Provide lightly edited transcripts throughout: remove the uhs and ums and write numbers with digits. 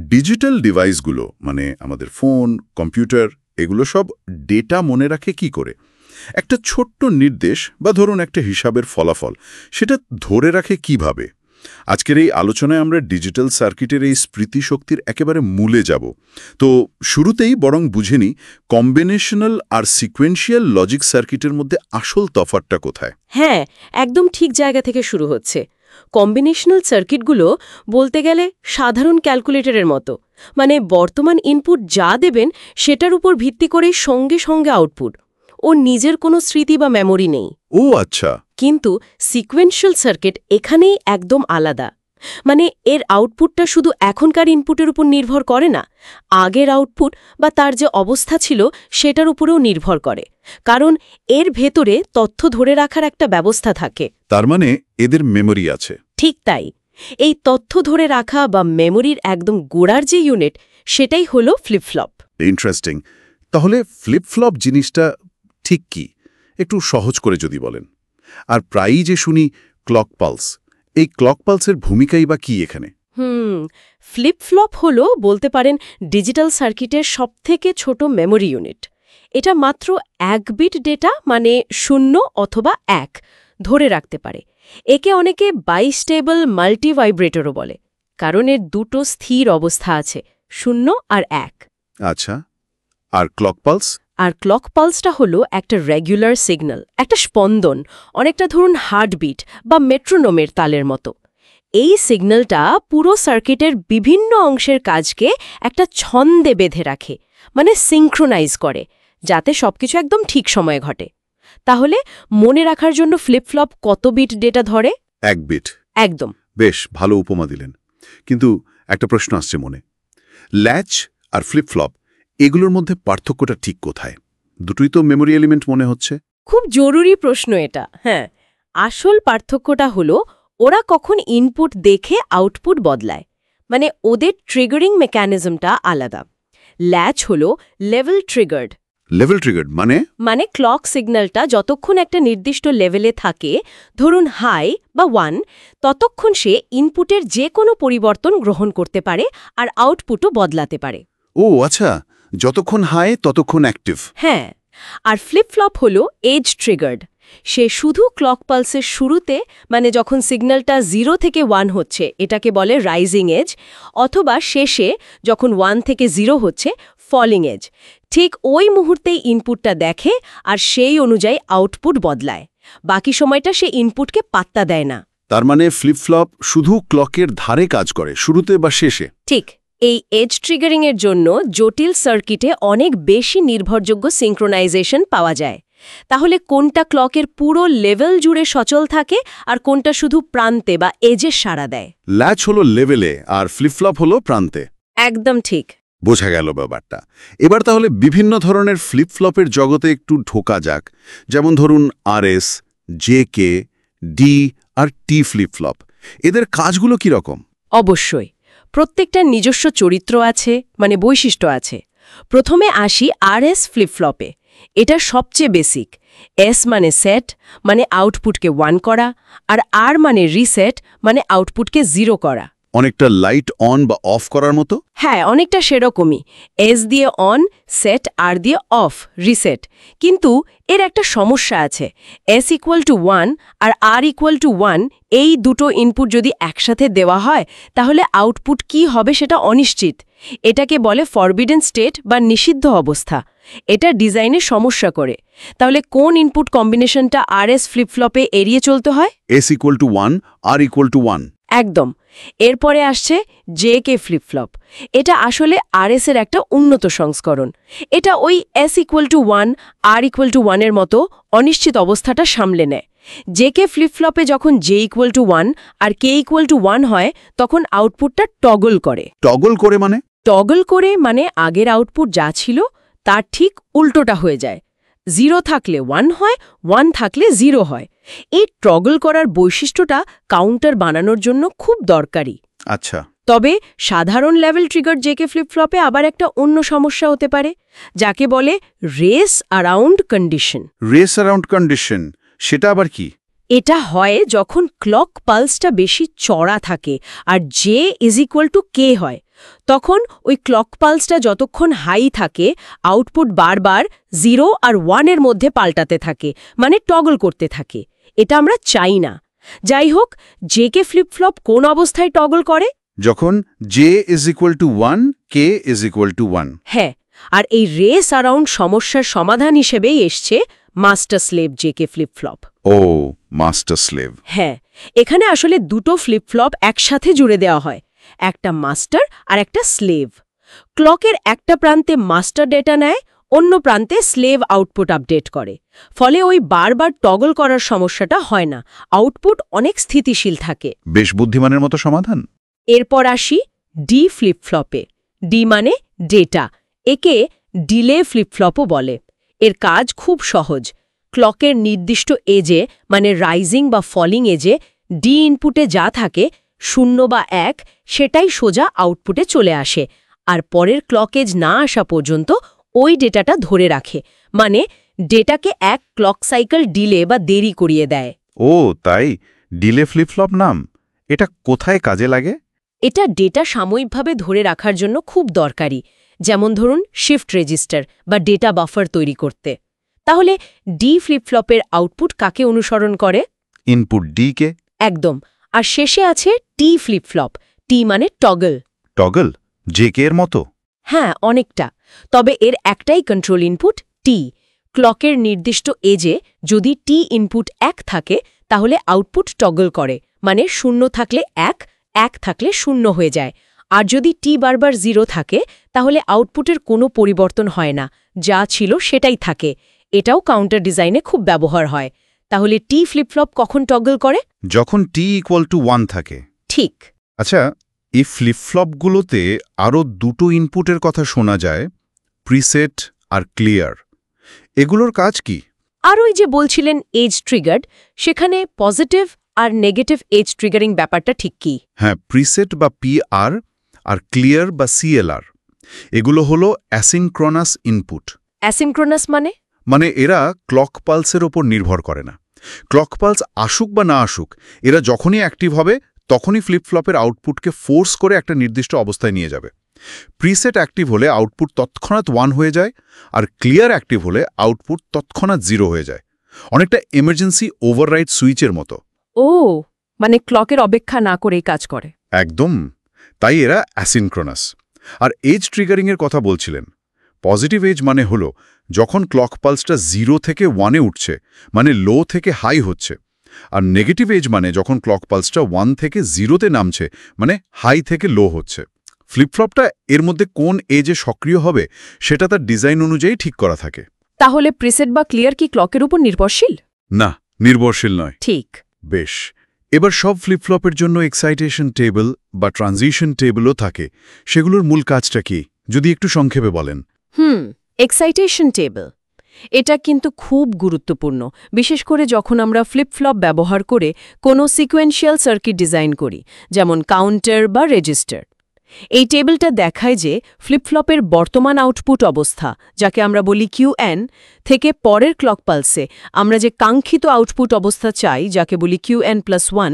Digital ডিভাইসগুলো মানে আমাদের ফোন কম্পিউটার এগুলো সব ডেটা মনে রাখে কি করে? একটা ছোট্ট নির্দেশ বা ধরুন একটা হিসাবের ফলাফল সেটা ধরে রাখে কিভাবে? আজকের এই আলোচনায় আমরা ডিজিটাল সার্কিটের এই স্মৃতিশক্তির একেবারে মূলে যাব। তো শুরুতেই বরং বুঝে নিই কম্বিনেশনাল আর সিকোয়েন্সিয়াল লজিক সার্কিটের মধ্যে আসল তফাৎটা কোথায়। হ্যাঁ, একদম ঠিক জায়গা থেকে শুরু হচ্ছে। কম্বিনেশনাল সার্কিটগুলো বলতে গেলে সাধারণ ক্যালকুলেটরের মতো, মানে বর্তমান ইনপুট যা দেবেন সেটার উপর ভিত্তি করেই সঙ্গে সঙ্গে আউটপুট। ও নিজের কোনো স্মৃতি বা মেমোরি নেই। ও আচ্ছা। কিন্তু সিকোয়েন্সিয়াল সার্কিট এখানেই একদম আলাদা। মানে এর আউটপুটটা শুধু এখনকার ইনপুটের উপর নির্ভর করে না, আগের আউটপুট বা তার যে অবস্থা ছিল সেটার উপরেও নির্ভর করে, কারণ এর ভেতরে তথ্য ধরে রাখার একটা ব্যবস্থা থাকে। তার মানে এদের মেমোরি আছে। ঠিক তাই। এই তথ্য ধরে রাখা বা মেমোরির একদম গোড়ার যে ইউনিট সেটাই হলো ফ্লিপ-ফ্লপ। ইন্টারেস্টিং। তাহলে ফ্লিপ-ফ্লপ জিনিসটা ঠিক কি, একটু সহজ করে যদি বলেন। আর প্রায়ই যে শুনি ক্লক পালস, এই ক্লক পালসের ভূমিকাই বা কি এখানে? ফ্লিপ-ফ্লপ হলো বলতে পারেন ডিজিটাল সার্কিটের সবথেকে ছোট মেমোরি ইউনিট। এটা মাত্র 1 বিট ডেটা মানে 0 অথবা 1 ধরে রাখতে পারে। একে অনেকে বাইস্টেবল মাল্টিভাইব্রেটরও বলে, কারণ এর দুটো স্থির অবস্থা আছে, 0 আর 1। আচ্ছা, আর ক্লক পালস? আর ক্লক পালসটা হলো একটা রেগুলার সিগন্যাল, একটা স্পন্দন, অনেকটা ধরুন হার্টবিট বা মেট্রোনোমের তালের মতো। এই সিগন্যালটা পুরো সার্কিটের বিভিন্ন অংশের কাজকে একটা ছন্দে বেঁধে রাখে, মানে সিঙ্ক্রোনাইজ করে, যাতে সবকিছু একদম ঠিক সময়ে ঘটে। তাহলে মনে রাখার জন্য ফ্লিপ-ফ্লপ কত বিট ডেটা ধরে? 1 বিট। একদম। বেশ ভালো উপমা দিলেন। কিন্তু একটা প্রশ্ন আসছে মনে, ল্যাচ আর ফ্লিপ-ফ্লপ এগুলোর মধ্যে পার্থক্যটা ঠিক কোথায়? দুটোই তো মেমোরি এলিমেন্ট মনে হচ্ছে। খুব জরুরি প্রশ্ন এটা। হ্যাঁ, আসল পার্থক্যটা হলো ওরা কখন ইনপুট দেখে আউটপুট বদলায়, মানে ওদের ট্রিগারিং মেকানিজমটা আলাদা। ল্যাচ হলো লেভেল ট্রিগার্ড। লেভেল ট্রিগার্ড মানে ক্লক সিগন্যালটা যতক্ষণ একটা নির্দিষ্ট লেভেলে থাকে, ধরুন হাই বা 1, ততক্ষণ সে ইনপুটের যে কোনো পরিবর্তন গ্রহণ করতে পারে আর আউটপুটও বদলাতে পারে। ও আচ্ছা, যতক্ষণ হাই ততক্ষণ অ্যাক্টিভ। হ্যাঁ, আর ফ্লিপ-ফ্লপ হলো এজ ট্রিগার্ড। সে শুধু ক্লক পালসের শুরুতে, মানে যখন সিগন্যালটা 0 থেকে 1 হচ্ছে, এটাকে বলে রাইজিং এজ, অথবা শেষে যখন 1 থেকে 0 হচ্ছে, ফলিং এজ। ঠিক ওই মুহূর্তেই ইনপুটটা দেখে আর সেই অনুযায়ী আউটপুট বদলায়। বাকি সময়টা সে ইনপুটকে পাত্তা দেয় না। তার মানে ফ্লিপ-ফ্লপ শুধু ক্লকের ধারে কাজ করে, শুরুতে বা শেষে। ঠিক। এই এজ ট্রিগারিংয়ের জন্য জটিল সার্কিটে অনেক বেশি নির্ভরযোগ্য সিঙ্ক্রোনাইজেশন পাওয়া যায়। তাহলে কোনটা ক্লকের পুরো লেভেল জুড়ে সচল থাকে আর কোনটা শুধু প্রান্তে বা এজে সাড়া দেয়? ল্যাচ হলো লেভেলে আর ফ্লিপ-ফ্লপ হলো প্রান্তে। একদম ঠিক। বোঝা গেল ব্যাপারটা। এবার তাহলে বিভিন্ন ধরনের ফ্লিপ-ফ্লপের জগতে একটু ঢোকা যাক। যেমন ধরুন RS, JK, D আর T ফ্লিপ-ফ্লপ। এদের কাজগুলো কি রকম? অবশ্যই প্রত্যেকটার নিজস্ব চরিত্র আছে, মানে বৈশিষ্ট্য আছে। প্রথমে আসি RS ফ্লিপ-ফ্লপে। এটা সবচেয়ে বেসিক। S মানে সেট, মানে আউটপুটকে 1 করা, আর R মানে রিসেট, মানে আউটপুটকে 0 করা। অনেকটা লাইট অন বা অফ করার মতো? হ্যাঁ, অনেকটা সেরকমই। S দিয়ে অন, সেট, R দিয়ে অফ, রিসেট। কিন্তু এর একটা সমস্যা আছে। S = 1 আর R = 1, এই দুটো ইনপুট যদি একসাথে দেওয়া হয় তাহলে আউটপুট কি হবে সেটা অনিশ্চিত। এটাকে বলে ফরবিডেন স্টেট বা নিষিদ্ধ অবস্থা। এটা ডিজাইনে সমস্যা করে। তাহলে কোন ইনপুট কম্বিনেশনটা RS ফ্লিপ-ফ্লপে এড়িয়ে চলতে হয়? S = 1, R = 1। একদম। এরপরে আসছে JK ফ্লিপ-ফ্লপ। এটা আসলে RS এর একটা উন্নত সংস্করণ। এটা ওই S = 1, R = 1 এর মতো অনিশ্চিত অবস্থাটা সামলে নেয়। JK ফ্লিপ-ফ্লপে যখন J = 1 আর K = 1 হয়, তখন আউটপুটটা টগল করে। টগল করে মানে? টগল করে মানে আগের আউটপুট যা ছিল তার ঠিক উল্টোটা হয়ে যায়। 0 থাকলে 1 হয়, 1 থাকলে 0 হয়। এই টগল করার বৈশিষ্ট্যটা কাউন্টার বানানোর জন্য খুব দরকারি। আচ্ছা। তবে সাধারণ লেভেল ট্রিগার JK ফ্লিপ-ফ্লপে আবার একটা অন্য সমস্যা হতে পারে, যাকে বলে race around condition. Race around condition, সেটা আবার কি? এটা হয় যখন ক্লক পালসটা বেশি চড়া থাকে আর J = K হয়, তখন ওই ক্লক পালসটা যতক্ষণ হাই থাকে আউটপুট বারবার 0 আর 1 এর মধ্যে পাল্টাতে থাকে, মানে টগল করতে থাকে। এটা আমরা চাই না। যাই হোক, জেকে ফ্লিপ ফ্লপ কোন অবস্থায় টগল করে? যখন J = 1, K = 1। হ্যাঁ, আর এই রেস অ্যারাউন্ড সমস্যার সমাধান হিসেবেই এসছে master slave JK flip flop. ও, মাস্টার স্লেভ। হ্যাঁ, এখানে আসলে দুটো ফ্লিপ ফ্লপ একসাথে জুড়ে দেওয়া হয়, একটা মাস্টার আর একটা স্লেভ। ক্লকের একটা প্রান্তে মাস্টার ডেটা নেয়, অন্য প্রান্তে স্লেভ আউটপুট আপডেট করে। ফলে ওই বারবার টগল করার সমস্যাটা হয় না, আউটপুট অনেক স্থিতিশীল থাকে। বেশ বুদ্ধিমানের মতো সমাধান। এরপর আসি ডি ফ্লিপ ফ্লপে। ডি মানে ডেটা, একে ডিলে ফ্লিপ ফ্লপও বলে। এর কাজ খুব সহজ। ক্লকের নির্দিষ্ট এজে, মানে রাইজিং বা ফলিং এজে, ডি ইনপুটে যা থাকে 0 বা 1, সেটাই সোজা আউটপুটে চলে আসে, আর পরের ক্লক এজ না আসা পর্যন্ত ওই ডেটাটা ধরে রাখে, মানে ডেটাকে এক ক্লক সাইকেল ডিলে বা দেরি করিয়ে দেয়। ও তাই, ডিলে ফ্লিপ ফ্লপ নাম। এটা কোথায় কাজে লাগে? এটা ডেটা সাময়িকভাবে ধরে রাখার জন্য খুব দরকারি, যেমন ধরুন শিফট রেজিস্টার বা ডেটা বাফার তৈরি করতে। তাহলে ডি ফ্লিপ ফ্লপের আউটপুট কাকে অনুসরণ করে? ইনপুট ডি কে। একদম। আর শেষে আছে টি ফ্লিপ ফ্লপ। টি মানে টগল। টগল জে কে এর মতো? হ্যাঁ, অনেকটা। তবে এর একটাই কন্ট্রোল ইনপুট, টি। ক্লকের নির্দিষ্ট এজে যদি টি ইনপুট 1 থাকে তাহলে আউটপুট টগল করে, মানে 0 থাকলে 1, 1 থাকলে 0 হয়ে যায়। আর যদি টি বারবার 0 থাকে তাহলে আউটপুটের কোনো পরিবর্তন হয় না, যা ছিল সেটাই থাকে। এটাও কাউন্টার ডিজাইনে খুব ব্যবহার হয়। তাহলে টি ফ্লিপ ফ্লপ কখন টগল করে? যখন টি = 1 থাকে। ঠিক। আচ্ছা, এই ফ্লিপ ফ্লপগুলোতে আরও দুটো ইনপুটের কথা শোনা যায়, প্রিসেট আর ক্লিয়ার। এগুলোর কাজ কি? আর ওই যে বলছিলেন এজ ট্রিগার্ড, সেখানে পজিটিভ আর নেগেটিভ এজ ট্রিগারিং ব্যাপারটা ঠিক কি? হ্যাঁ, প্রিসেট বা PR আর ক্লিয়ার বা CLR, এগুলো হলো অ্যাসিনক্রোনাস ইনপুট। অ্যাসিনক্রোনাস মানে এরা ক্লক পালসের ওপর নির্ভর করে না। ক্লক পালস আসুক বা না আসুক, এরা যখনই অ্যাক্টিভ হবে তখনই ফ্লিপ ফ্লপের আউটপুটকে ফোর্স করে একটা নির্দিষ্ট অবস্থায় নিয়ে যাবে। প্রিসেট অ্যাক্টিভ হলে আউটপুট তৎক্ষণাৎ 1 হয়ে যায়, আর ক্লিয়ার অ্যাক্টিভ হলে আউটপুট তৎক্ষণাৎ 0 হয়ে যায়। অনেকটা এমার্জেন্সি ওভাররাইড সুইচের মতো। ও, মানে ক্লকের অপেক্ষা না করেই কাজ করে। একদম। তাই এরা অ্যাসিনক্রোনাস। আর এজ ট্রিগারিংয়ের কথা বলছিলেন। পজিটিভ এজ মানে হলো যখন ক্লক পালসটা 0 থেকে 1-এ উঠছে, মানে লো থেকে হাই হচ্ছে। আর নেগেটিভ এজ মানে যখন ক্লক পালসটা 1 থেকে 0-তে নামছে, মানে হাই থেকে লো হচ্ছে। ফ্লিপফ্লপটা এর মধ্যে কোন এজে সক্রিয় হবে সেটা তার ডিজাইন অনুযায়ী ঠিক করা থাকে। তাহলে প্রিসেট বা ক্লিয়ার কি ক্লকের উপর নির্ভরশীল? না, নির্ভরশীল নয়। ঠিক। বেশ, এবার সব ফ্লিপফ্লপের জন্য এক্সাইটেশন টেবল বা ট্রানজিশন টেবলও থাকে। সেগুলোর মূল কাজটা কি, যদি একটু সংক্ষেপে বলেন? এক্সাইটেশন টেবল, এটা কিন্তু খুব গুরুত্বপূর্ণ, বিশেষ করে যখন আমরা ফ্লিপ ফ্লপ ব্যবহার করে কোনো সিকোয়েন্সিয়াল সার্কিট ডিজাইন করি, যেমন কাউন্টার বা রেজিস্টার। এই টেবিলটা দেখায় যে ফ্লিপ ফ্লপের বর্তমান আউটপুট অবস্থা, যাকে আমরা বলি QN, থেকে পরের ক্লক পালসে আমরা যে কাঙ্ক্ষিত আউটপুট অবস্থা চাই, যাকে বলি QN+1,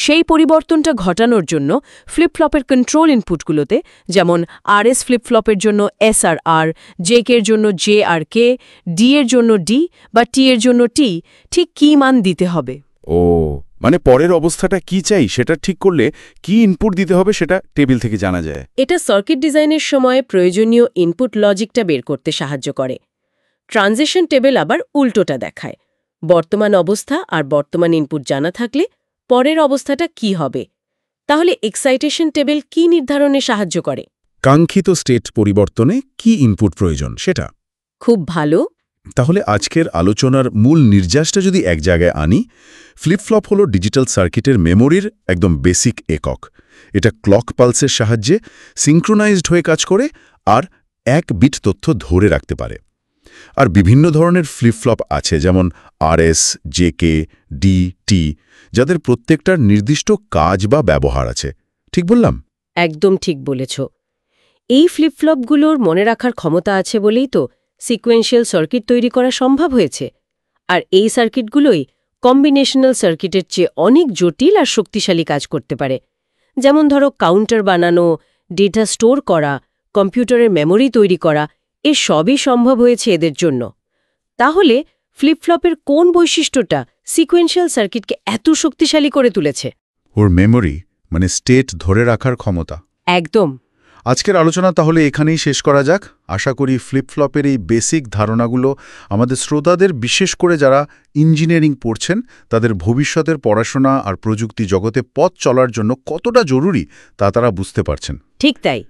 সেই পরিবর্তনটা ঘটানোর জন্য ফ্লিপ ফ্লপের কন্ট্রোল ইনপুটগুলোতে, যেমন RS ফ্লিপ ফ্লপের জন্য S আর R, JK এর জন্য J আর K, D এর জন্য D বা T এর জন্য T, ঠিক কী মান দিতে হবে। ও, মানে পরের অবস্থাটা কি চাই সেটা ঠিক করলে কি ইনপুট দিতে হবে সেটা টেবিল থেকে জানা যায়। এটা সার্কিট ডিজাইনের সময় প্রয়োজনীয় ইনপুট লজিকটা বের করতে সাহায্য করে। ট্রানজিশন টেবিল আবার উল্টোটা দেখায়। বর্তমান অবস্থা আর বর্তমান ইনপুট জানা থাকলে পরের অবস্থাটা কি হবে। তাহলে এক্সাইটেশন টেবিল কি নির্ধারণে সাহায্য করে? কাঙ্ক্ষিত স্টেট পরিবর্তনে কি ইনপুট প্রয়োজন সেটা। খুব ভালো। তাহলে আজকের আলোচনার মূল নির্যাসটা যদি এক জায়গায় আনি, ফ্লিপফ্লপ হলো ডিজিটাল সার্কিটের মেমোরির একদম বেসিক একক। এটা ক্লক পালসের সাহায্যে সিঙ্ক্রোনাইজড হয়ে কাজ করে আর 1 বিট তথ্য ধরে রাখতে পারে। আর বিভিন্ন ধরনের ফ্লিপফ্লপ আছে, যেমন RS, JK, D, T, যাদের প্রত্যেকটার নির্দিষ্ট কাজ বা ব্যবহার আছে। ঠিক বললাম? একদম ঠিক বলেছ। এই ফ্লিপফ্লপগুলোর মনে রাখার ক্ষমতা আছে বলেই তো সিকোয়েন্সিয়াল সার্কিট তৈরি করা সম্ভব হয়েছে। আর এই সার্কিটগুলোই কম্বিনেশনাল সার্কিটের চেয়ে অনেক জটিল আর শক্তিশালী কাজ করতে পারে। যেমন ধরো কাউন্টার বানানো, ডেটা স্টোর করা, কম্পিউটারের মেমোরি তৈরি করা এ সবই সম্ভব হয়েছে এদের জন্য। তাহলে ফ্লিপ-ফ্লপের কোন বৈশিষ্ট্যটা সিকোয়েন্সিয়াল সার্কিটকে এত শক্তিশালী করে তুলেছে? ওর মেমোরি মানে স্টেট ধরে রাখার ক্ষমতা। একদম। আজকের আলোচনা তাহলে এখানেই শেষ করা যাক। আশা করি ফ্লিপ-ফ্লপের এই বেসিক ধারণাগুলো আমাদের শ্রোতাদের, বিশেষ করে যারা ইঞ্জিনিয়ারিং পড়ছেন, তাদের ভবিষ্যতের পড়াশোনা আর প্রযুক্তি জগতে পথ চলার জন্য কতটা জরুরি তা তারা বুঝতে পারছেন। ঠিক তাই।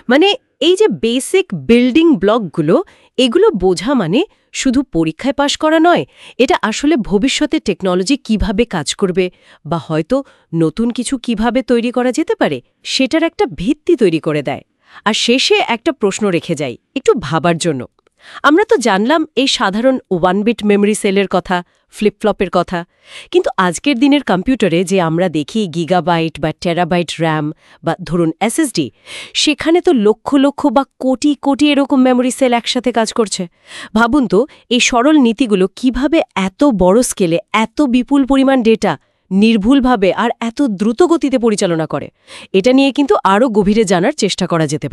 মানে এই যে বেসিক বিল্ডিং ব্লকগুলো, এগুলো বোঝা মানে শুধু পরীক্ষায় পাশ করা নয়, এটা আসলে ভবিষ্যতে টেকনোলজি কিভাবে কাজ করবে বা হয়তো নতুন কিছু কিভাবে তৈরি করা যেতে পারে সেটার একটা ভিত্তি তৈরি করে দেয়। আর শেষে একটা প্রশ্ন রেখে যাই একটু ভাবার জন্য। আমরা তো জানলাম এই সাধারণ 1 বিট মেমরি সেলের কথা, ফ্লিপ-ফ্লপের কথা, কিন্তু আজকের দিনের কম্পিউটারে যে আমরা দেখি গিগাবাইট বা টেরাবাইট র্যাম বা ধরুন এসএসডি, সেখানে তো লক্ষ লক্ষ বা কোটি কোটি এরকম মেমরি সেল একসাথে কাজ করছে। ভাবুন তো এই সরল নীতিগুলো কিভাবে এত বড় স্কেলে এত বিপুল পরিমাণ ডেটা নির্ভুলভাবে আর এত দ্রুত গতিতে পরিচালনা করে। এটা নিয়ে কিন্তু আরও গভীরে জানার চেষ্টা করা যেতে পারে।